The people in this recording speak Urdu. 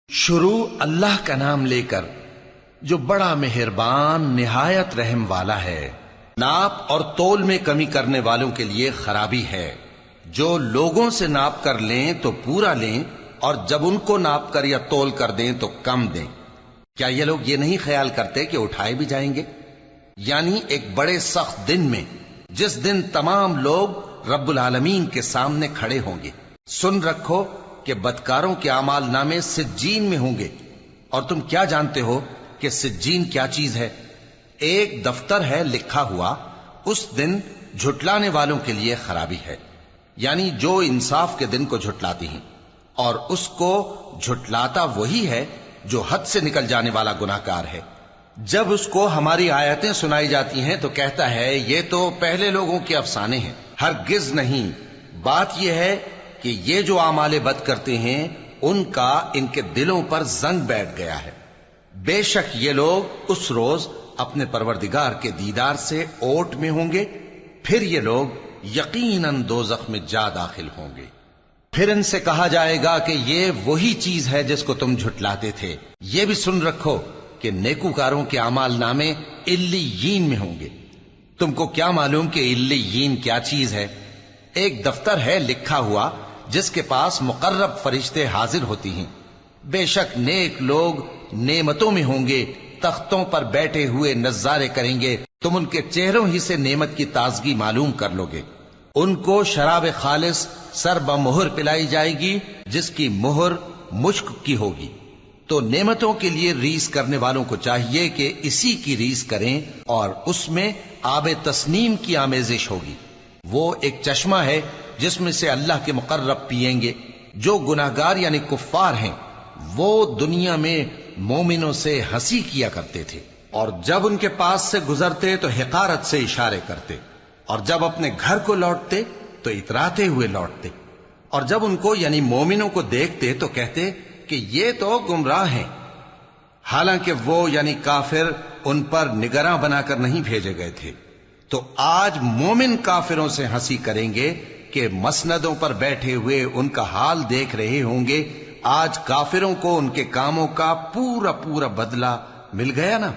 شروع اللہ کا نام لے کر جو بڑا مہربان نہایت رحم والا ہے۔ ناپ اور تول میں کمی کرنے والوں کے لیے خرابی ہے۔ جو لوگوں سے ناپ کر لیں تو پورا لیں، اور جب ان کو ناپ کر یا تول کر دیں تو کم دیں۔ کیا یہ لوگ یہ نہیں خیال کرتے کہ اٹھائے بھی جائیں گے؟ یعنی ایک بڑے سخت دن میں، جس دن تمام لوگ رب العالمین کے سامنے کھڑے ہوں گے۔ سن رکھو کہ بدکاروں کے اعمال نامے سجین میں ہوں گے، اور تم کیا جانتے ہو کہ سجین کیا چیز ہے؟ ایک دفتر ہے لکھا ہوا، اس دن جھٹلانے والوں کے لیے خرابی ہے، یعنی جو انصاف کے دن کو جھٹلاتی ہیں، اور اس کو جھٹلاتا وہی ہے جو حد سے نکل جانے والا گناہگار ہے۔ جب اس کو ہماری آیتیں سنائی جاتی ہیں تو کہتا ہے یہ تو پہلے لوگوں کے افسانے ہیں۔ ہرگز نہیں، بات یہ ہے کہ یہ جو اعمال بد کرتے ہیں ان کا ان کے دلوں پر زنگ بیٹھ گیا ہے۔ بے شک یہ لوگ اس روز اپنے پروردگار کے دیدار سے اوٹ میں ہوں گے، پھر یہ لوگ یقیناً دوزخ میں جا داخل ہوں گے۔ پھر ان سے کہا جائے گا کہ یہ وہی چیز ہے جس کو تم جھٹلاتے تھے۔ یہ بھی سن رکھو کہ نیکوکاروں کے اعمال نامے علیین میں ہوں گے۔ تم کو کیا معلوم کہ علیین کیا چیز ہے؟ ایک دفتر ہے لکھا ہوا جس کے پاس مقرب فرشتے حاضر ہوتی ہیں۔ بے شک نیک لوگ نعمتوں میں ہوں گے، تختوں پر بیٹھے ہوئے نظارے کریں گے، تم ان کے چہروں ہی سے نعمت کی تازگی معلوم کر لو گے۔ ان کو شراب خالص سر بمہر پلائی جائے گی جس کی مہر مشک کی ہوگی۔ تو نعمتوں کے لیے ریس کرنے والوں کو چاہیے کہ اسی کی ریس کریں، اور اس میں آب تسنیم کی آمیزش ہوگی۔ وہ ایک چشمہ ہے جس میں سے اللہ کے مقرب پیئیں گے۔ جو گناہگار یعنی کفار ہیں وہ دنیا میں مومنوں سے ہنسی کیا کرتے تھے، اور جب ان کے پاس سے گزرتے تو حقارت سے اشارے کرتے، اور جب اپنے گھر کو لوٹتے تو اتراتے ہوئے لوٹتے، اور جب ان کو یعنی مومنوں کو دیکھتے تو کہتے کہ یہ تو گمراہ ہیں، حالانکہ وہ یعنی کافر ان پر نگراں بنا کر نہیں بھیجے گئے تھے۔ تو آج مومن کافروں سے ہنسی کریں گے کہ مسندوں پر بیٹھے ہوئے ان کا حال دیکھ رہے ہوں گے۔ آج کافروں کو ان کے کاموں کا پورا بدلہ مل گیا نا۔